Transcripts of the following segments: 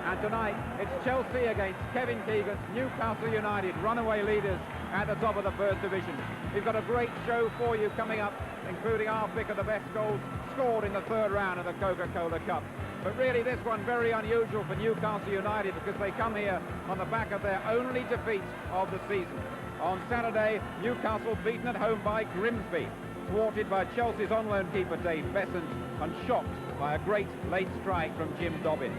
And tonight, it's Chelsea against Kevin Keegan's Newcastle United, runaway leaders at the top of the First Division. We've got a great show for you coming up, including our pick of the best goals scored in the third round of the Coca-Cola Cup. But really, this one very unusual for Newcastle United because they come here on the back of their only defeat of the season. On Saturday, Newcastle beaten at home by Grimsby, thwarted by Chelsea's on-loan keeper Dave Besant and shocked by a great late strike from Jim Dobbin.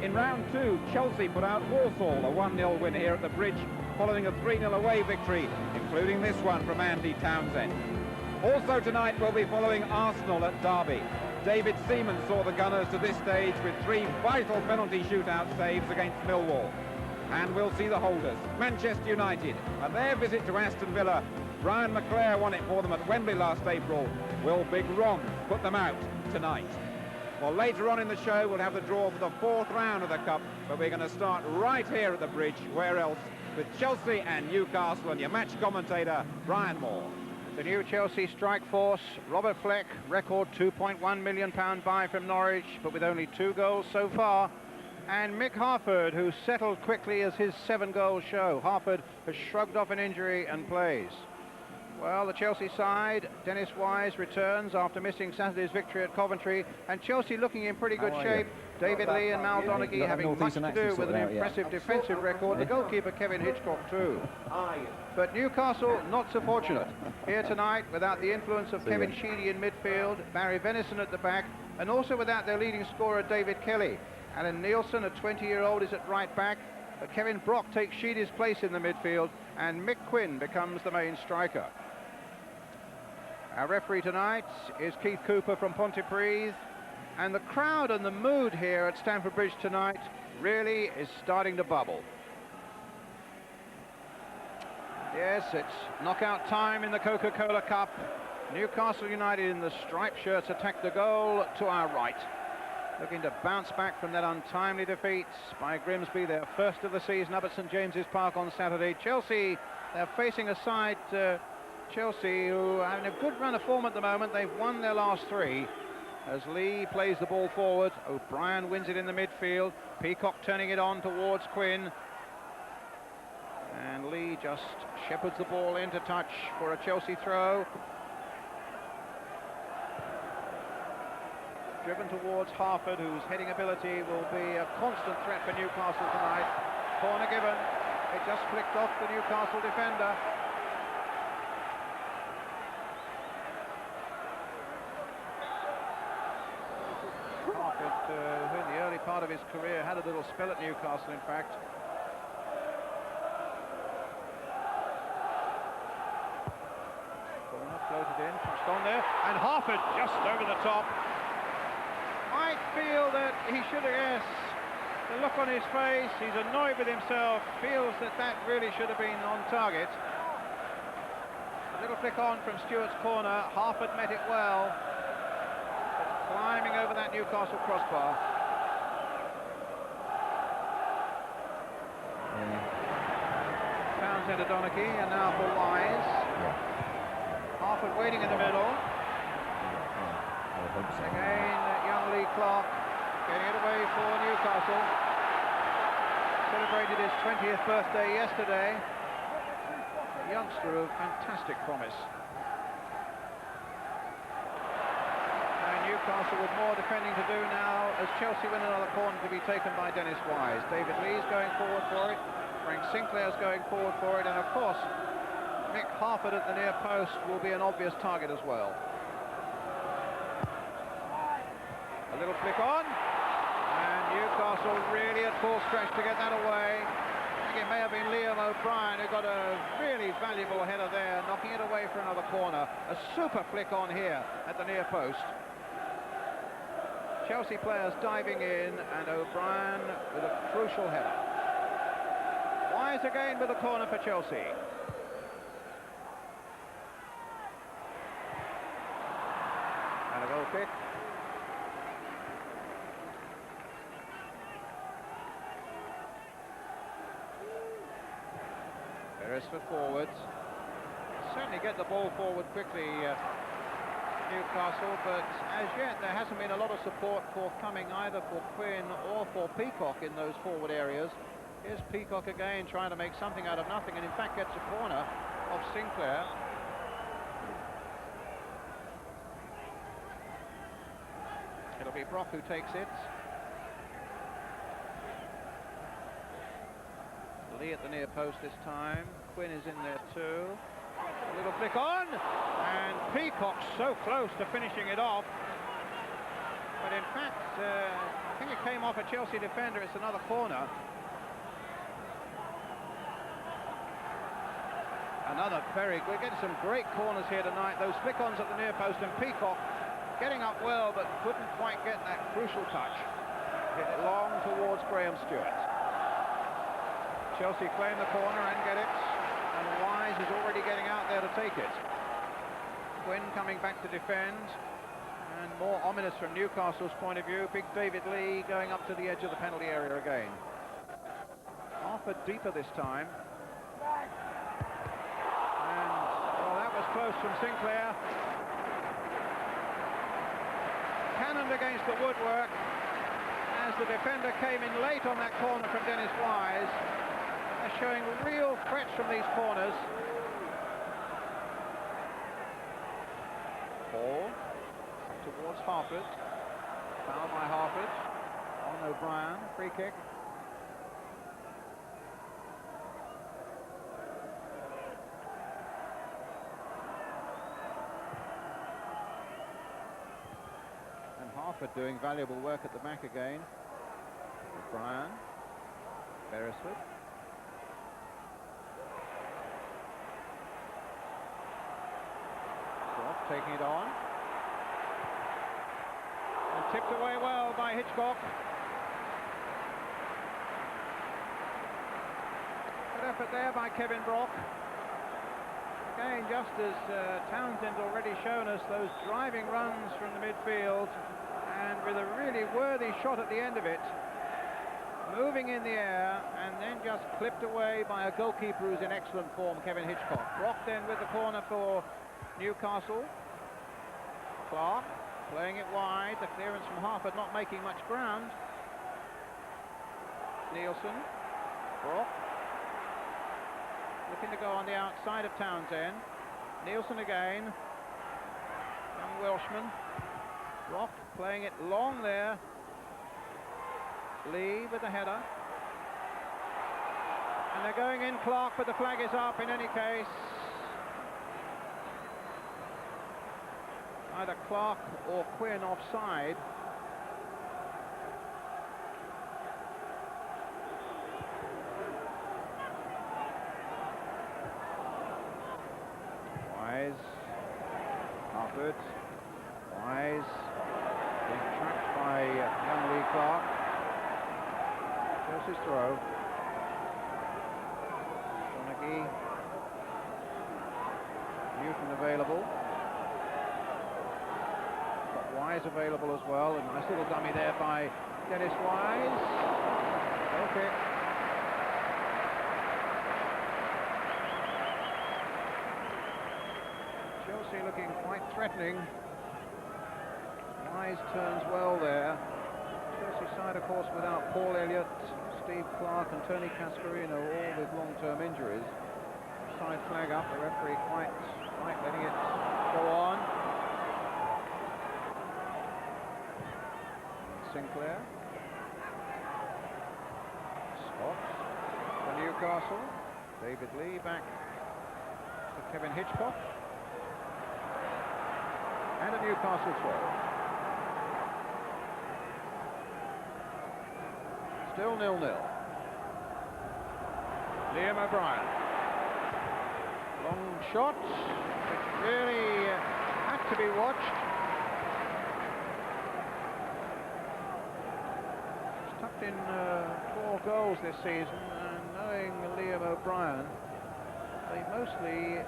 In round two, Chelsea put out Walsall, a 1-0 win here at the Bridge, following a 3-0 away victory, including this one from Andy Townsend. Also tonight we'll be following Arsenal at Derby. David Seaman saw the Gunners to this stage with 3 vital penalty shootout saves against Millwall. And we'll see the holders, Manchester United, and their visit to Aston Villa. Brian McClare won it for them at Wembley last April. Will Big Ron put them out tonight? Well, later on in the show, we'll have the draw for the 4th round of the Cup, but we're going to start right here at the Bridge, where else, with Chelsea and Newcastle, and your match commentator, Brian Moore. The new Chelsea strike force, Robert Fleck, record £2.1 million buy from Norwich, but with only 2 goals so far. And Mick Harford, who settled quickly as his 7-goal show. Harford has shrugged off an injury and plays. Well, the Chelsea side, Dennis Wise returns after missing Saturday's victory at Coventry, and Chelsea looking in pretty good shape. David Lee and Mal Donaghy having much to do with an impressive defensive record. The goalkeeper, Kevin Hitchcock, too. But Newcastle, not so fortunate. Here tonight, without the influence of Kevin Sheedy in midfield, Barry Venison at the back, and also without their leading scorer, David Kelly. Alan Nielsen, a 20-year-old, is at right back, but Kevin Brock takes Sheedy's place in the midfield, and Mick Quinn becomes the main striker. Our referee tonight is Keith Cooper from Pontypridd, and the crowd and the mood here at Stamford Bridge tonight really is starting to bubble. Yes, it's knockout time in the Coca-Cola Cup. Newcastle United in the striped shirts attack the goal to our right, looking to bounce back from that untimely defeat by Grimsby, their first of the season up at St James's Park on Saturday. Chelsea, they're facing a side, Chelsea, who are having a good run of form at the moment. They've won their last 3. As Lee plays the ball forward, O'Brien wins it in the midfield. Peacock turning it on towards Quinn. And Lee just shepherds the ball into touch for a Chelsea throw. Driven towards Harford, whose heading ability will be a constant threat for Newcastle tonight. Corner given. It just flicked off the Newcastle defender. Harford, in the early part of his career, had a little spell at Newcastle, in fact. Corner floated in, touched on there, and Harford just over the top. Might feel that he should have, yes, the look on his face, he's annoyed with himself, feels that that really should have been on target. A little flick on from Stewart's corner, Harford met it well, but climbing over that Newcastle crossbar. Townsend to Donaghy, and now for Wise. Harford waiting in the middle. Again, young Lee Clark getting it away for Newcastle. Celebrated his 20th birthday yesterday. A youngster of fantastic promise. And Newcastle with more defending to do now as Chelsea win another corner to be taken by Dennis Wise. David Lee's going forward for it. Frank Sinclair's going forward for it. And of course, Mick Harford at the near post will be an obvious target as well. A little flick on, and Newcastle really at full stretch to get that away. I think it may have been Liam O'Brien who got a really valuable header there, knocking it away for another corner. A super flick on here at the near post. Chelsea players diving in, and O'Brien with a crucial header. Wise again with a corner for Chelsea. And a goal kick. Beresford forwards. Certainly get the ball forward quickly, Newcastle, but as yet there hasn't been a lot of support forthcoming either for Quinn or for Peacock in those forward areas. Here's Peacock again trying to make something out of nothing, and in fact gets a corner off Sinclair. It'll be Brock who takes it. Lee at the near post this time. Quinn is in there too. A little flick on, and Peacock so close to finishing it off. But in fact, I think it came off a Chelsea defender. It's another corner. Another very good. We're getting some great corners here tonight. Those flick-ons at the near post, and Peacock getting up well, but couldn't quite get that crucial touch. Hit it long towards Graham Stewart. Chelsea claim the corner and get it, and Wise is already getting out there to take it. Quinn coming back to defend, and more ominous from Newcastle's point of view. Big David Lee going up to the edge of the penalty area again. Half a deeper this time. And, well, that was close from Sinclair. Cannoned against the woodwork as the defender came in late on that corner from Dennis Wise. They're showing real threats from these corners. Ball towards Harford. Foul by Harford on O'Brien. Free kick. Harford doing valuable work at the back again. O'Brien, Beresford. Brock taking it on. And tipped away well by Hitchcock. Good effort there by Kevin Brock. Again, just as Townsend already shown us, those driving runs from the midfield, and with a really worthy shot at the end of it, moving in the air and then just clipped away by a goalkeeper who's in excellent form, Kevin Hitchcock. Brock then with the corner for Newcastle. Clark playing it wide, the clearance from Harford not making much ground. Nielsen, Brock looking to go on the outside of Townsend. Nielsen again, young Welshman. Brock playing it long there. Lee with the header. And they're going in, Clark, but the flag is up in any case. Either Clark or Quinn offside. Wise. Harford. Wise. Being trapped by young Lee Clark. There's his throw. Donaghy. Newton available. Got Wise available as well. A nice little dummy there by Dennis Wise. Okay. Chelsea looking quite threatening. Wise turns well there. Chelsea side, of course, without Paul Elliott, Steve Clark and Tony Cascarino, all with long-term injuries. Side flag up, the referee quite letting it go on. Sinclair. Stops for Newcastle. David Lee back to Kevin Hitchcock. And a Newcastle throw. Still 0-0. Liam O'Brien. Long shot, which really had to be watched. He's tucked in 4 goals this season, and knowing Liam O'Brien, they mostly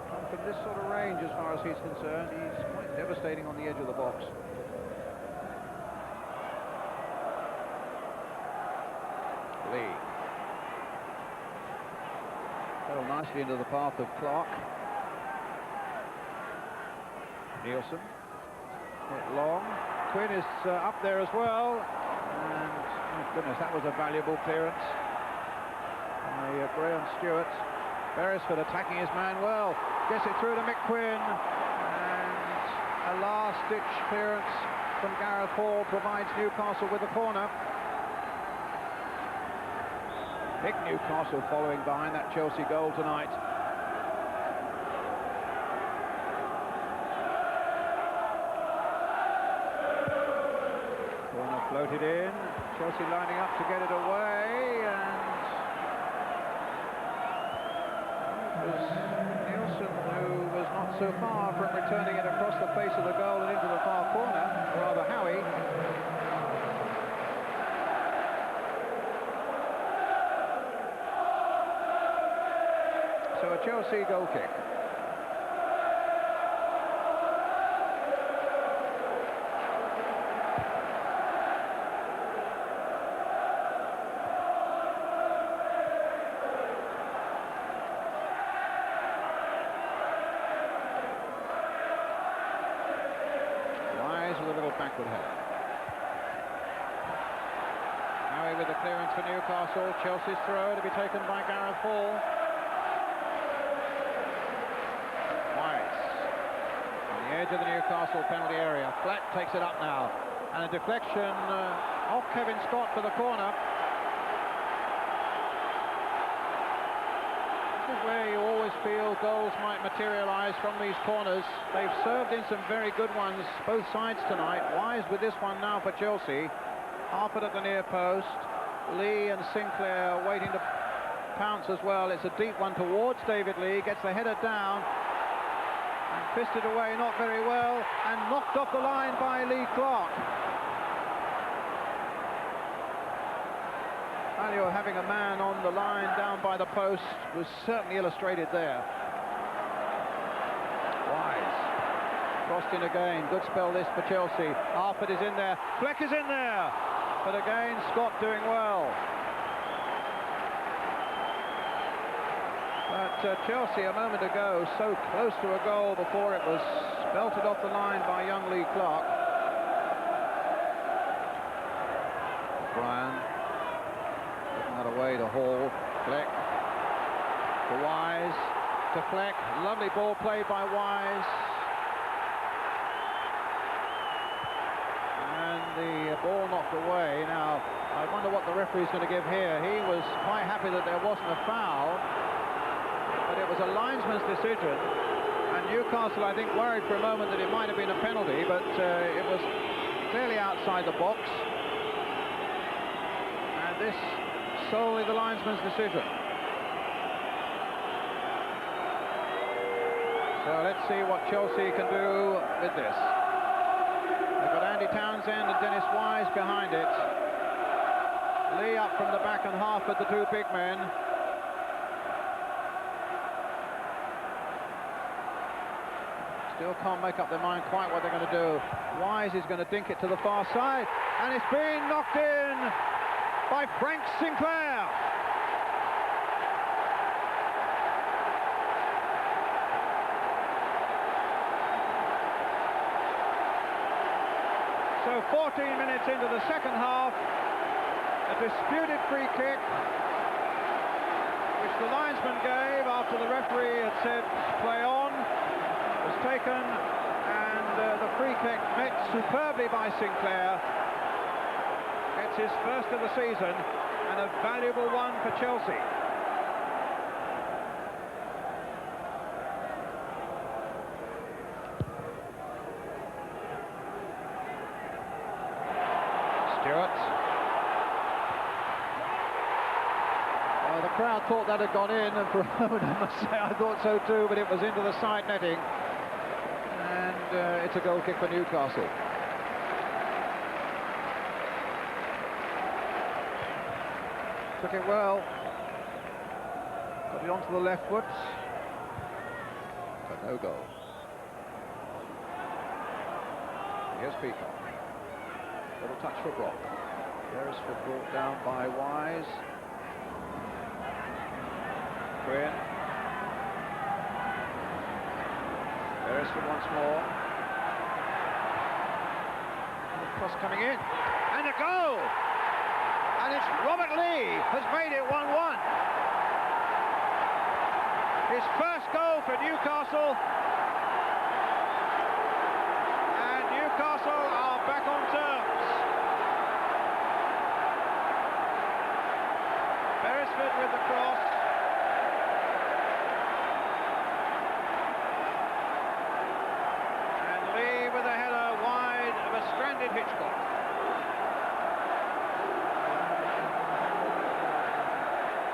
come from this sort of range as far as he's concerned. He's quite devastating on the edge of the box. Lee. Fell nicely into the path of Clark. Nielsen. Hit long. Quinn is up there as well. And, oh goodness, that was a valuable clearance by Graham Stewart. Beresford attacking his man well. Gets it through to Mick Quinn. And a last-ditch clearance from Gareth Hall provides Newcastle with the corner. Big Newcastle following behind that Chelsea goal tonight. Corner floated in. Chelsea lining up to get it away, and it was Nielsen who was not so far from returning it across the face of the goal and into the far corner, or rather Howie. So a Chelsea goal kick. Wise with a little backward head. Howie with the clearance for Newcastle. Chelsea's throw to be taken by Gareth Hall. Edge of the Newcastle penalty area. Fleck takes it up now, and a deflection off Kevin Scott for the corner. This is where you always feel goals might materialise from these corners. They've served in some very good ones, both sides tonight. Wise with this one now for Chelsea. Harford at the near post. Lee and Sinclair waiting to pounce as well. It's a deep one towards David Lee. Gets the header down. Fisted away, not very well, and knocked off the line by Lee Clark. Value of having a man on the line down by the post was certainly illustrated there. Wise. Crossed in again. Good spell this for Chelsea. Harford is in there. Fleck is in there. But again, Scott doing well. But Chelsea a moment ago so close to a goal before it was belted off the line by young Lee Clark. Bryan putting that away to Hall. Fleck to Wise to Fleck. Lovely ball played by Wise. And the ball knocked away. Now I wonder what the referee's going to give here. He was quite happy that there wasn't a foul. But it was a linesman's decision, and Newcastle, I think, worried for a moment that it might have been a penalty, but it was clearly outside the box, and this solely the linesman's decision. So let's see what Chelsea can do with this. They've got Andy Townsend and Dennis Wise behind it. Lee up from the back and Harford, the two big men. Still can't make up their mind quite what they're going to do. Wise is going to dink it to the far side, and it's been knocked in by Frank Sinclair. So 14 minutes into the second half, a disputed free kick, which the linesman gave after the referee had said play on, was taken, and the free kick met superbly by Sinclair. It's his first of the season, and a valuable one for Chelsea. Stewart. Well, the crowd thought that had gone in, and for a moment I must say I thought so too, but it was into the side netting. And it's a goal kick for Newcastle. Took it well. Got it onto the left foot. But no goal. Here's Peacock. Little touch for Brock. Beresford brought down by Wise. Quinn. Beresford once more. cross coming in, and a goal! And it's Robert Lee has made it 1-1. His first goal for Newcastle. And Newcastle are back on terms. Beresford with the cross. And Lee with a header wide of a stranded Hitchcock.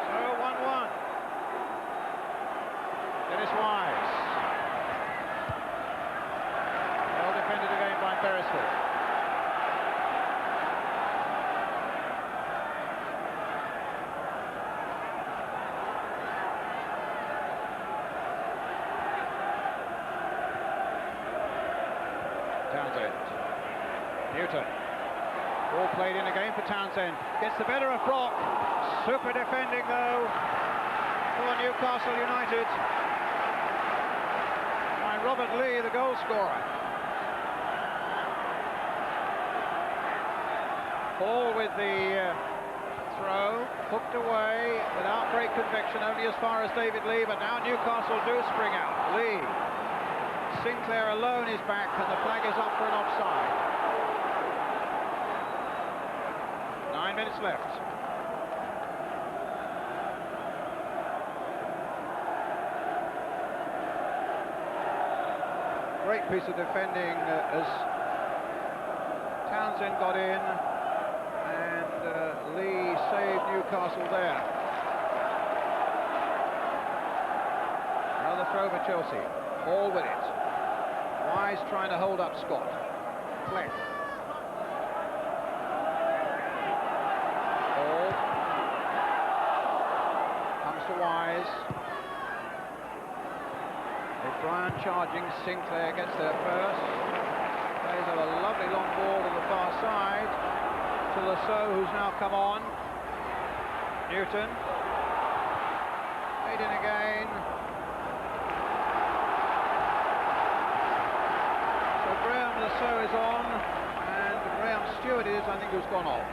So 1-1. Dennis Wise. Well defended again by Beresford. Townsend. Newton. Ball played in again for Townsend. Gets the better of Brock. Super defending though for Newcastle United. By Robert Lee, the goal scorer. Ball with the throw, hooked away without great conviction, only as far as David Lee, but now Newcastle do spring out. Lee. Sinclair alone is back and the flag is up for an offside. 9 minutes left. Great piece of defending as Townsend got in and Lee saved Newcastle there. Another throw for Chelsea. Ball with it. Wise trying to hold up Scott. Fleck. Ball. Comes to Wise. O'Brien charging. Sinclair gets there first. Plays a lovely long ball to the far side. To Lasso, who's now come on. Newton. Made in again. Lasso is on, and Graham Stewart is, I think, who's gone off.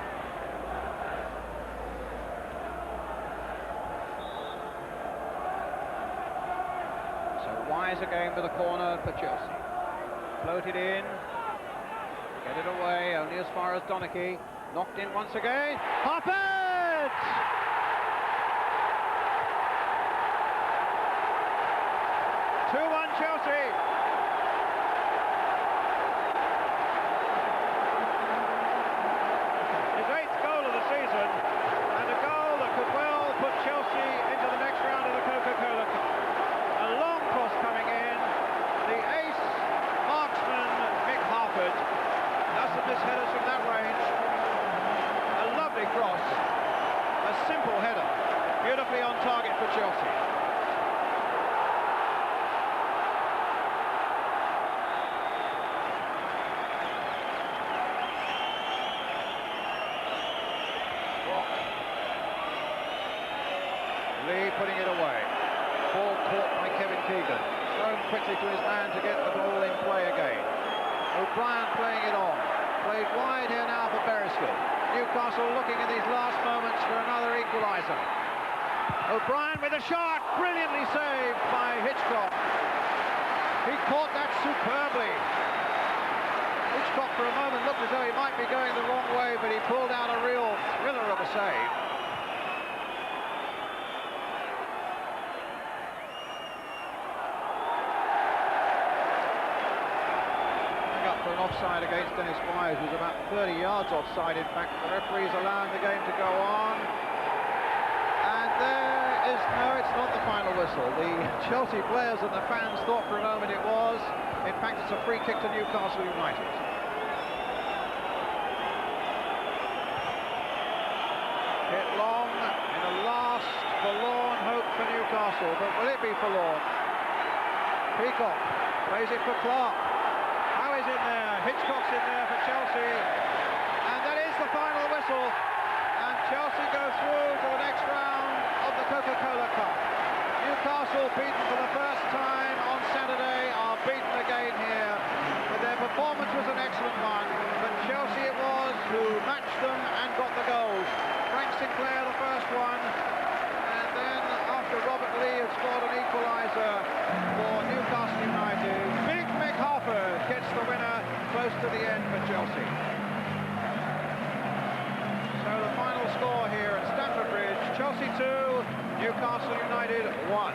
So Wise again for the corner for Chelsea. Floated in, get it away, only as far as Donachie. Knocked in once again. Hoppet! 2-1 Chelsea. Headers from that range, a lovely cross, a simple header, beautifully on target for Chelsea. Brock. Lee putting it away. Ball caught by Kevin Keegan. Thrown quickly to his man to get the ball in play again. O'Brien playing it on. Played wide here now for Beresford. Newcastle looking in these last moments for another equaliser. O'Brien with a shot, brilliantly saved by Hitchcock. He caught that superbly. Hitchcock for a moment looked as though he might be going the wrong way, but he pulled out a real thriller of a save. For an offside against Dennis Wise, who's about 30 yards offside. In fact, the referee's allowing the game to go on. And there is, no, it's not the final whistle. The Chelsea players and the fans thought for a moment it was. In fact, it's a free kick to Newcastle United. Hit long in a last forlorn hope for Newcastle, but will it be forlorn? Peacock plays it for Clark. Is in there, Hitchcock's in there for Chelsea, and that is the final whistle, and Chelsea go through to the next round of the Coca-Cola Cup. Newcastle, beaten for the first time on Saturday, are beaten again here. But their performance was an excellent one, but Chelsea it was who matched them and got the goals. Frank Sinclair the first one, and then after Robert Lee had scored an equaliser for Newcastle United, Big Mick Harford gets the winner close to the end for Chelsea. So the final score here at Stamford Bridge, Chelsea 2, Newcastle United 1.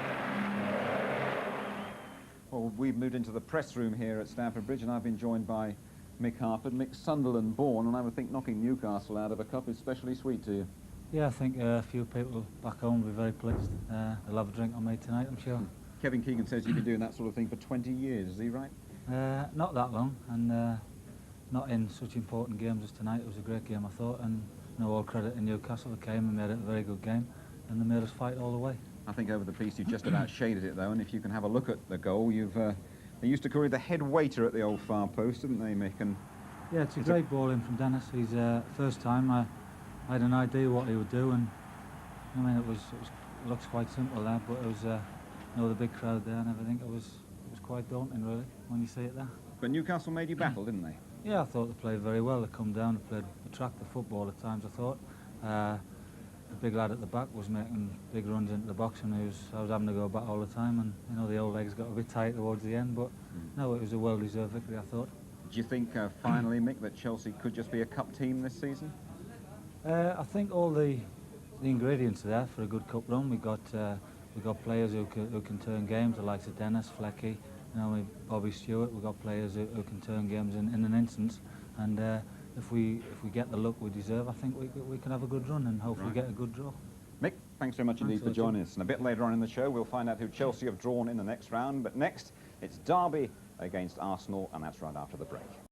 Well, we've moved into the press room here at Stamford Bridge, and I've been joined by Mick Harford. Mick, Sunderland born, and I would think knocking Newcastle out of a cup is especially sweet to you. Yeah, I think a few people back home will be very pleased. They'll have a drink on me tonight, I'm sure. Kevin Keegan says you've been doing that sort of thing for 20 years, is he right? Not that long, and not in such important games as tonight. It was a great game, I thought, and all credit to Newcastle. They came and made it a very good game, and they made us fight all the way. I think over the piece you just about shaded it, though, and if you can have a look at the goal, they used to call you the head waiter at the old far post, didn't they, Mick? And yeah, it's a great ball in from Dennis. He's first time I had an idea what he would do, and I mean it looks quite simple there, but it was the big crowd there and everything. It was quite daunting really when you see it there. But Newcastle made you battle, didn't they? Yeah, I thought they played very well. They come down, they played attractive football at times. I thought the big lad at the back was making big runs into the box, and I was having to go back all the time, and the old legs got a bit tight towards the end. But no, it was a well-deserved victory, I thought. Do you think finally, Mick, that Chelsea could just be a cup team this season? I think all the ingredients are there for a good cup run. We got players who can turn games, the likes of Dennis, Flecky, Bobby Stewart. We've got players who can turn games in an instant, and if we get the look we deserve, I think we can have a good run and hopefully get a good draw. Mick, thanks very much indeed for joining us. And a bit later on in the show, we'll find out who Chelsea have drawn in the next round. But next, it's Derby against Arsenal, and that's right after the break.